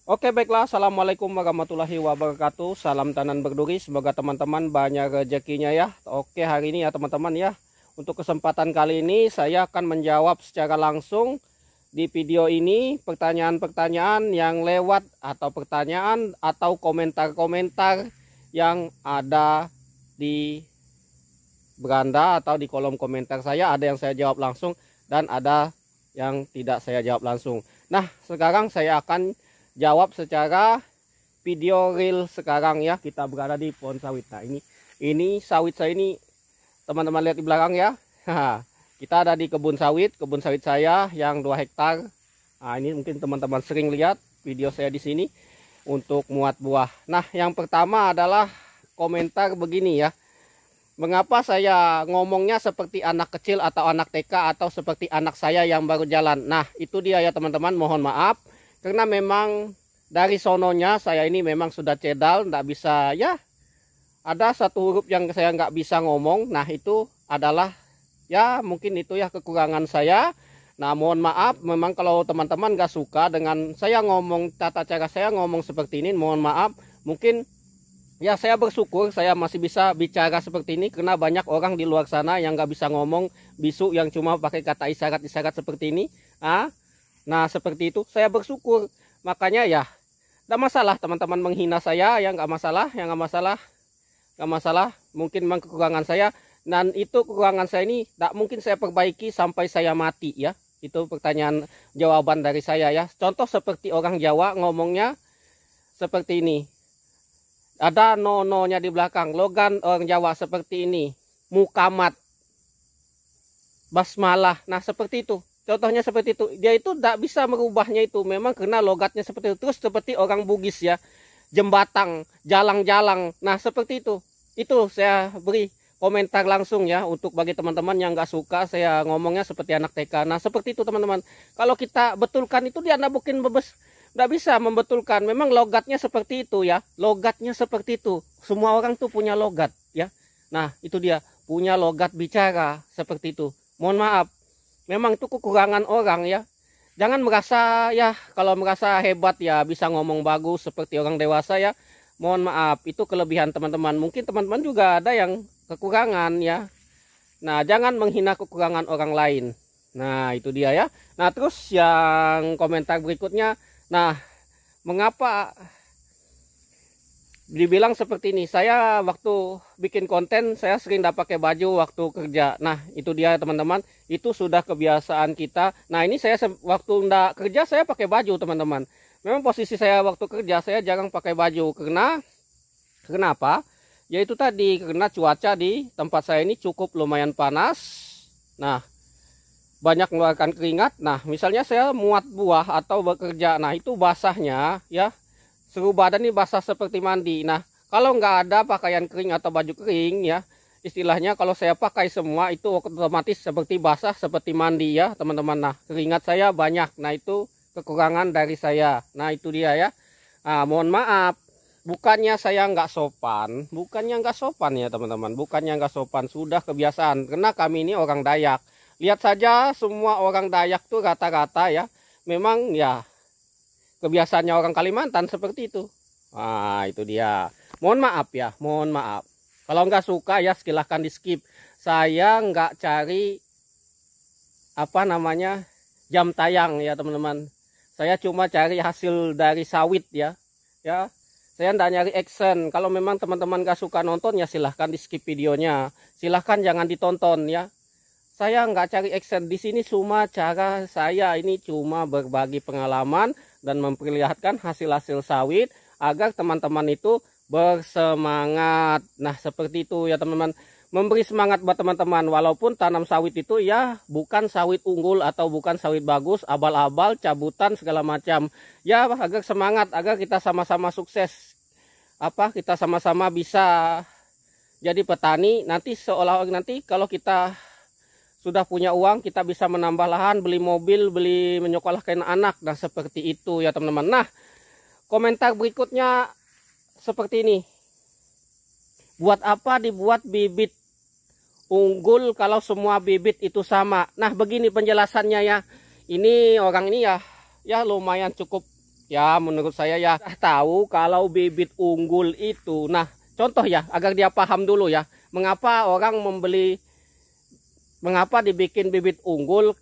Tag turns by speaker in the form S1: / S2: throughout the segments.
S1: Oke, baiklah. Assalamualaikum warahmatullahi wabarakatuh. Salam tanam berduri. Semoga teman-teman banyak rezekinya ya. Oke, hari ini ya teman-teman ya. Untuk kesempatan kali ini saya akan menjawab secara langsung di video ini pertanyaan-pertanyaan yang lewat atau pertanyaan atau komentar-komentar yang ada di beranda atau di kolom komentar saya. Ada yang saya jawab langsung dan ada yang tidak saya jawab langsung. Nah, sekarang saya akan jawab secara video real sekarang ya. Kita berada di pohon sawit. Nah, ini sawit saya ini, teman-teman lihat di belakang ya. Kita ada di kebun sawit saya yang 2 hektar. Nah, ini mungkin teman-teman sering lihat video saya di sini untuk muat buah. Nah, yang pertama adalah komentar begini ya. Mengapa saya ngomongnya seperti anak kecil atau anak TK atau seperti anak saya yang baru jalan? Nah, itu dia ya teman-teman, mohon maaf. Karena memang dari sononya saya ini memang sudah cedal, nggak bisa ya. Ada satu huruf yang saya nggak bisa ngomong. Nah, itu adalah ya mungkin itu ya kekurangan saya. Nah, mohon maaf, memang kalau teman-teman nggak suka dengan saya ngomong, tata cara saya ngomong seperti ini, mohon maaf. Mungkin ya saya bersyukur saya masih bisa bicara seperti ini karena banyak orang di luar sana yang nggak bisa ngomong, bisu, yang cuma pakai kata isyarat-isyarat seperti ini. Nah, seperti itu saya bersyukur. Makanya ya tidak masalah teman-teman menghina saya, ya nggak masalah, ya nggak masalah. Mungkin memang kekurangan saya, dan itu kekurangan saya ini tidak mungkin saya perbaiki sampai saya mati ya. Itu pertanyaan jawaban dari saya ya. Contoh seperti orang Jawa ngomongnya seperti ini. Ada no-no-nya di belakang. Logan orang Jawa seperti ini. Mukamat, basmalah. Nah, seperti itu. Contohnya seperti itu. Dia itu tidak bisa merubahnya itu. Memang karena logatnya seperti itu. Terus seperti orang Bugis ya. Jembatang, jalang-jalang. Nah, seperti itu. Itu saya beri komentar langsung ya. Untuk bagi teman-teman yang nggak suka saya ngomongnya seperti anak TK. Nah, seperti itu teman-teman. Kalau kita betulkan itu dia nggak bisa membetulkan. Memang logatnya seperti itu ya. Logatnya seperti itu. Semua orang tuh punya logat ya. Nah, itu dia. Punya logat bicara seperti itu. Mohon maaf. Memang itu kekurangan orang ya. Jangan merasa ya kalau merasa hebat ya bisa ngomong bagus seperti orang dewasa ya. Mohon maaf, itu kelebihan teman-teman. Mungkin teman-teman juga ada yang kekurangan ya. Nah, jangan menghina kekurangan orang lain. Nah, itu dia ya. Nah, terus yang komentar berikutnya. Nah, mengapa dibilang seperti ini? Saya waktu bikin konten saya sering tidak pakai baju waktu kerja. Nah, itu dia teman-teman, itu sudah kebiasaan kita. Nah, ini saya waktu tidak kerja saya pakai baju teman-teman. Memang posisi saya waktu kerja saya jarang pakai baju karena kenapa? Yaitu tadi karena cuaca di tempat saya ini cukup lumayan panas. Nah, banyak mengeluarkan keringat. Nah, misalnya saya muat buah atau bekerja, nah itu basahnya ya. Seluruh badan ini basah seperti mandi. Nah, kalau nggak ada pakaian kering atau baju kering ya, istilahnya kalau saya pakai semua itu otomatis seperti basah, seperti mandi ya teman-teman. Nah, keringat saya banyak. Nah, itu kekurangan dari saya. Nah, itu dia ya. Nah, mohon maaf. Bukannya saya nggak sopan. Bukannya nggak sopan ya teman-teman. Bukannya nggak sopan. Sudah kebiasaan. Karena kami ini orang Dayak. Lihat saja semua orang Dayak tuh rata-rata ya. Memang ya kebiasaannya orang Kalimantan seperti itu. Nah, itu dia. Mohon maaf ya, mohon maaf. Kalau nggak suka ya silahkan di skip. Saya nggak cari apa namanya jam tayang ya teman-teman. Saya cuma cari hasil dari sawit ya. Ya, saya nggak nyari action. Kalau memang teman-teman nggak suka nonton ya silahkan di skip videonya. Silahkan jangan ditonton ya. Saya nggak cari action di sini, cuma cara saya ini cuma berbagi pengalaman dan memperlihatkan hasil-hasil sawit agar teman-teman itu bersemangat. Nah, seperti itu ya teman-teman. Memberi semangat buat teman-teman walaupun tanam sawit itu ya bukan sawit unggul atau bukan sawit bagus, abal-abal, cabutan segala macam. Ya agar semangat, agar kita sama-sama sukses. Kita sama-sama bisa jadi petani. Nanti seolah-olah nanti kalau kita sudah punya uang, kita bisa menambah lahan, beli mobil, beli menyekolahkan anak. Nah, seperti itu ya teman-teman. Nah, komentar berikutnya seperti ini. Buat apa dibuat bibit unggul kalau semua bibit itu sama? Nah, begini penjelasannya ya. Ini orang ini ya lumayan cukup Ya menurut saya ya tahu kalau bibit unggul itu. Nah contoh ya agar dia paham dulu ya. Mengapa orang mengapa dibikin bibit unggul.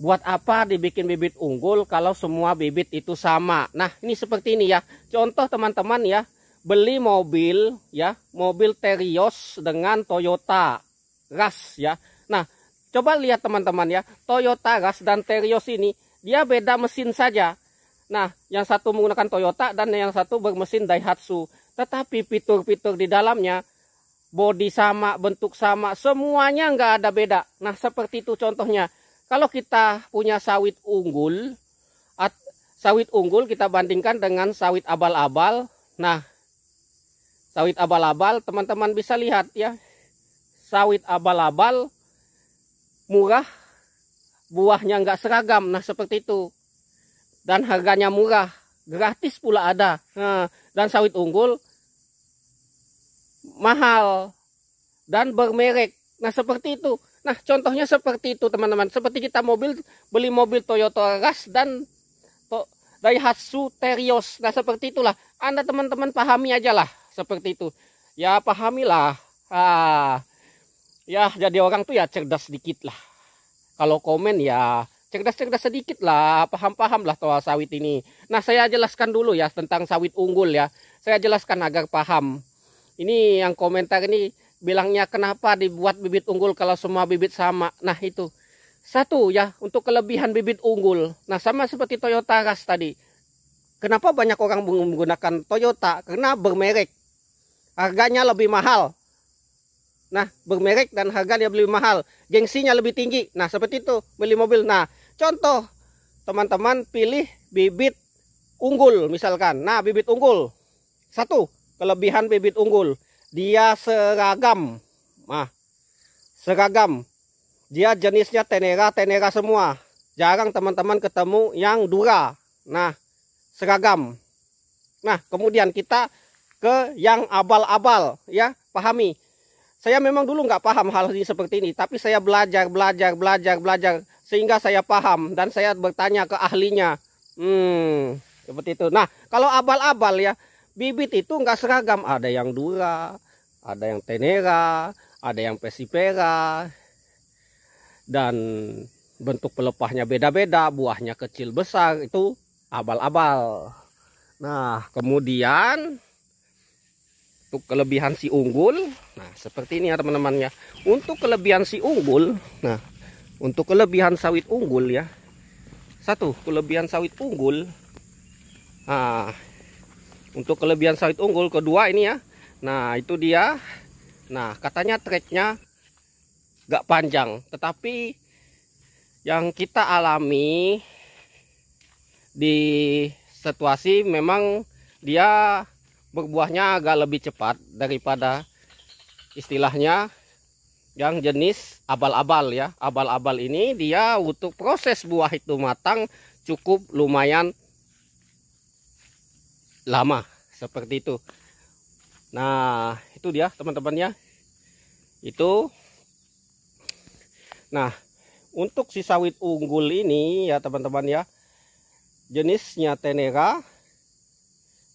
S1: Buat apa dibikin bibit unggul kalau semua bibit itu sama. Nah ini seperti ini ya. Contoh teman-teman ya. Beli mobil ya. Mobil Terios dengan Toyota Rush ya. Nah coba lihat teman-teman ya. Toyota Rush dan Terios ini dia beda mesin saja. Nah, yang satu menggunakan Toyota dan yang satu bermesin Daihatsu. Tetapi fitur-fitur di dalamnya, bodi sama, bentuk sama, semuanya nggak ada beda. Nah, seperti itu contohnya. Kalau kita punya sawit unggul kita bandingkan dengan sawit abal-abal. Nah, sawit abal-abal teman-teman bisa lihat ya. Sawit abal-abal murah, buahnya nggak seragam. Nah, seperti itu. Dan harganya murah, gratis pula ada. Nah, dan sawit unggul mahal dan bermerek. Nah seperti itu. Nah contohnya seperti itu teman-teman. Seperti kita beli mobil Toyota Rush dan Daihatsu Terios. Nah seperti itulah. Anda teman-teman pahami aja lah seperti itu. Ya pahamilah. Ya jadi orang tuh ya cerdas sedikit lah. Kalau komen ya cerdas-cerdas sedikit lah, paham-paham lah soal sawit ini. Nah saya jelaskan dulu ya tentang sawit unggul ya. Saya jelaskan agar paham. Ini yang komentar ini bilangnya kenapa dibuat bibit unggul kalau semua bibit sama. Nah itu. Satu ya untuk kelebihan bibit unggul. Nah sama seperti Toyota Rush tadi. Kenapa banyak orang menggunakan Toyota? Karena bermerek. Harganya lebih mahal. Nah bermerek dan harganya lebih mahal. Gengsinya lebih tinggi. Nah seperti itu beli mobil. Nah contoh teman-teman pilih bibit unggul misalkan. Nah bibit unggul. Satu kelebihan bibit unggul. Dia seragam. Nah seragam. Dia jenisnya tenera semua. Jarang teman-teman ketemu yang dura. Nah seragam. Nah kemudian kita ke yang abal-abal ya. Pahami. Saya memang dulu nggak paham hal ini seperti ini. Tapi saya belajar. Sehingga saya paham dan saya bertanya ke ahlinya. Seperti itu. Nah, kalau abal-abal ya, bibit itu nggak seragam. Ada yang dura, ada yang tenera, ada yang pesipera. Dan bentuk pelepahnya beda-beda, buahnya kecil besar, itu abal-abal. Nah, kemudian untuk kelebihan si unggul, nah seperti ini ya teman-teman ya. Untuk kelebihan si unggul, nah untuk kelebihan sawit unggul ya. Satu kelebihan sawit unggul. Nah untuk kelebihan sawit unggul kedua ini ya. Nah itu dia. Nah katanya treknya gak panjang, tetapi yang kita alami di situasi memang dia berbuahnya agak lebih cepat daripada istilahnya yang jenis abal-abal ya. Abal-abal ini dia untuk proses buah itu matang cukup lumayan lama seperti itu. Nah itu dia teman-teman ya. Itu. Nah untuk si sawit unggul ini ya teman-teman ya, jenisnya tenera.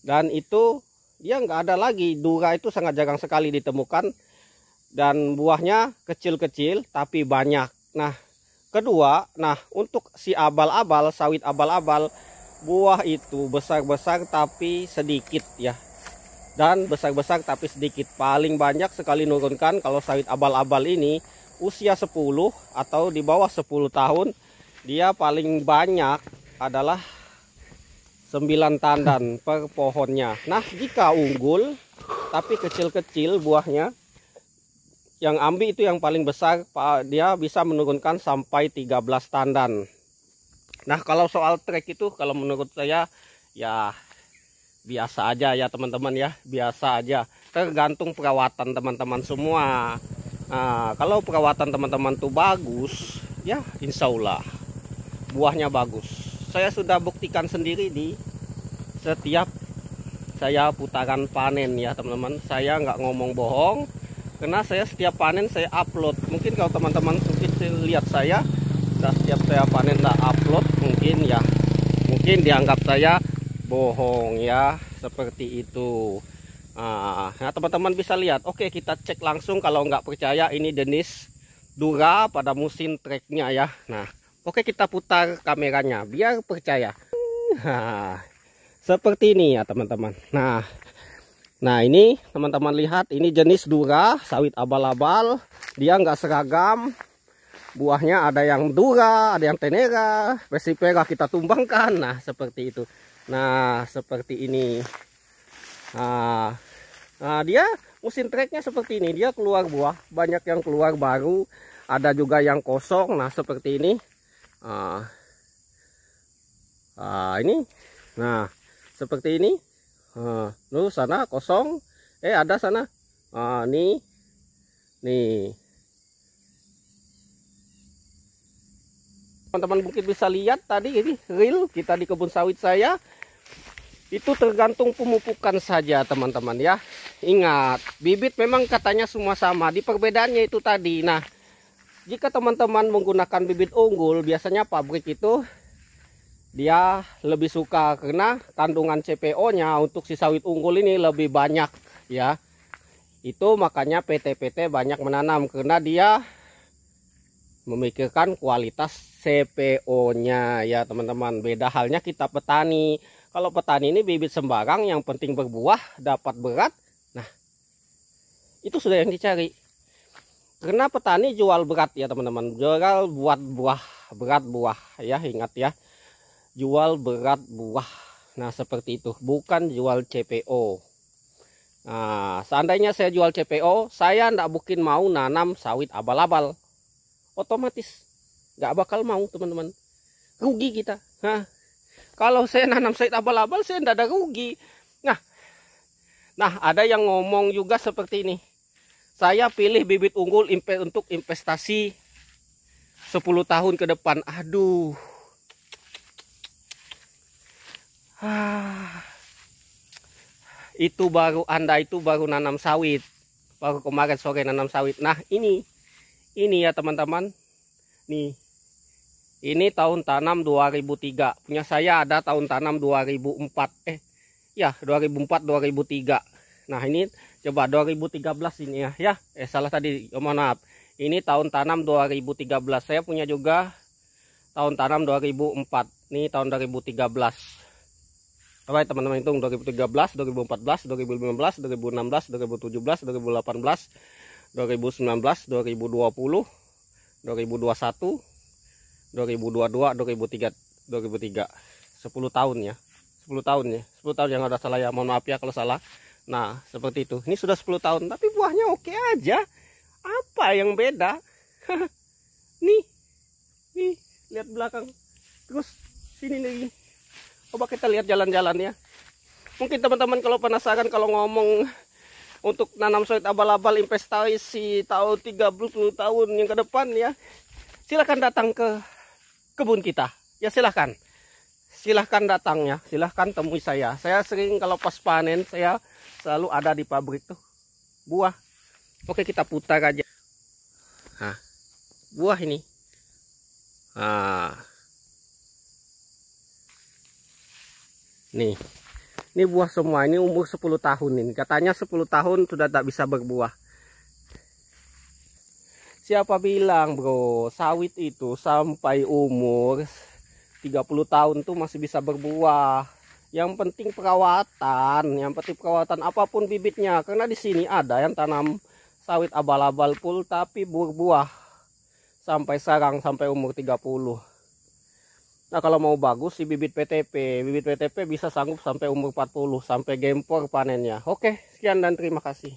S1: Dan itu dia nggak ada lagi, dura itu sangat jarang sekali ditemukan. Dan buahnya kecil-kecil tapi banyak. Nah kedua, nah untuk si abal-abal, sawit abal-abal, buah itu besar-besar tapi sedikit ya. Dan besar-besar tapi sedikit. Paling banyak sekali nurunkan kalau sawit abal-abal ini usia 10 atau di bawah 10 tahun. Dia paling banyak adalah 9 tandan per pohonnya. Nah jika unggul tapi kecil-kecil buahnya, yang ambi itu yang paling besar, dia bisa menurunkan sampai 13 tandan. Nah kalau soal trek itu kalau menurut saya ya biasa aja ya teman-teman ya, biasa aja. Tergantung perawatan teman-teman semua. Nah kalau perawatan teman-teman tuh bagus ya insya Allah buahnya bagus. Saya sudah buktikan sendiri di setiap saya putaran panen ya teman-teman. Saya nggak ngomong bohong. Karena saya setiap panen saya upload. Mungkin kalau teman-teman mungkin lihat saya, setiap saya panen lah upload, mungkin mungkin dianggap saya bohong ya, seperti itu. Nah teman-teman bisa lihat. Oke, kita cek langsung. Kalau nggak percaya, ini jenis Dura pada musim treknya ya. Nah oke, kita putar kameranya biar percaya. Nah, seperti ini ya teman-teman. Nah ini teman-teman lihat, ini jenis Dura sawit abal-abal. Dia nggak seragam. Buahnya ada yang Dura, ada yang Tenera, Persipera kita tumbangkan. Nah seperti itu. Nah seperti ini. Nah dia musim treknya seperti ini. Dia keluar buah, banyak yang keluar baru, ada juga yang kosong. Nah seperti ini. Ini. Nah seperti ini. Lalu sana kosong. Ada sana. Nih. Teman-teman mungkin bisa lihat tadi ini real kita di kebun sawit saya. Itu tergantung pemupukan saja teman-teman ya. Ingat, bibit memang katanya semua sama. Di perbedaannya itu tadi. Nah, jika teman-teman menggunakan bibit unggul, biasanya pabrik itu dia lebih suka karena kandungan CPO-nya untuk si sawit unggul ini lebih banyak ya. Itu makanya PT-PT banyak menanam karena dia memikirkan kualitas CPO-nya ya teman-teman. Beda halnya kita petani. Kalau petani ini bibit sembarang, yang penting berbuah, dapat berat. Nah, itu sudah yang dicari. Karena petani jual berat ya teman-teman. Jual buat buah, berat buah ya, ingat ya. Jual berat buah. Nah seperti itu, bukan jual CPO. Nah seandainya saya jual CPO, saya ndak mungkin mau nanam sawit abal-abal. Otomatis nggak bakal mau teman-teman. Rugi kita. Kalau saya nanam sawit abal-abal, saya ndak ada rugi. Nah ada yang ngomong juga seperti ini. Saya pilih bibit unggul untuk investasi 10 tahun ke depan. Aduh. Itu baru Anda itu baru nanam sawit. Baru kemarin sore nanam sawit. Nah ini ya teman-teman. Nih. Ini tahun tanam 2003. Punya saya ada tahun tanam 2004. 2004 2003. Nah ini coba 2013 ini ya. Salah tadi. Mohon maaf. Ini tahun tanam 2013. Saya punya juga tahun tanam 2004. Ini tahun 2013. Alright teman-teman, hitung 2013, 2014, 2015, 2016, 2017, 2018, 2019, 2020, 2021, 2022, 2003, 10 tahun ya. 10 tahun ya. 10 tahun yang ada salah ya. Mohon maaf ya kalau salah. Nah, seperti itu. Ini sudah 10 tahun tapi buahnya oke aja. Apa yang beda? Nih, lihat belakang. Terus sini lagi. Coba kita lihat jalan-jalan ya. Mungkin teman-teman kalau penasaran kalau ngomong untuk nanam sawit abal-abal investasi tahun 30 tahun yang ke depan ya. Silahkan datang ke kebun kita. Ya silahkan. Silahkan datang ya. Silahkan temui saya. Saya sering kalau pas panen saya selalu ada di pabrik tuh. Buah. Oke kita putar aja. Nah, buah ini. Nih, ini buah semua. Ini umur 10 tahun ini. Katanya 10 tahun sudah tak bisa berbuah. Siapa bilang bro, sawit itu sampai umur 30 tahun tuh masih bisa berbuah. Yang penting perawatan, apapun bibitnya. Karena di sini ada yang tanam sawit abal-abal full tapi berbuah sampai sarang sampai umur 30. Nah kalau mau bagus si bibit PTP bisa sanggup sampai umur 40 sampai gempor panennya. Oke, sekian dan terima kasih.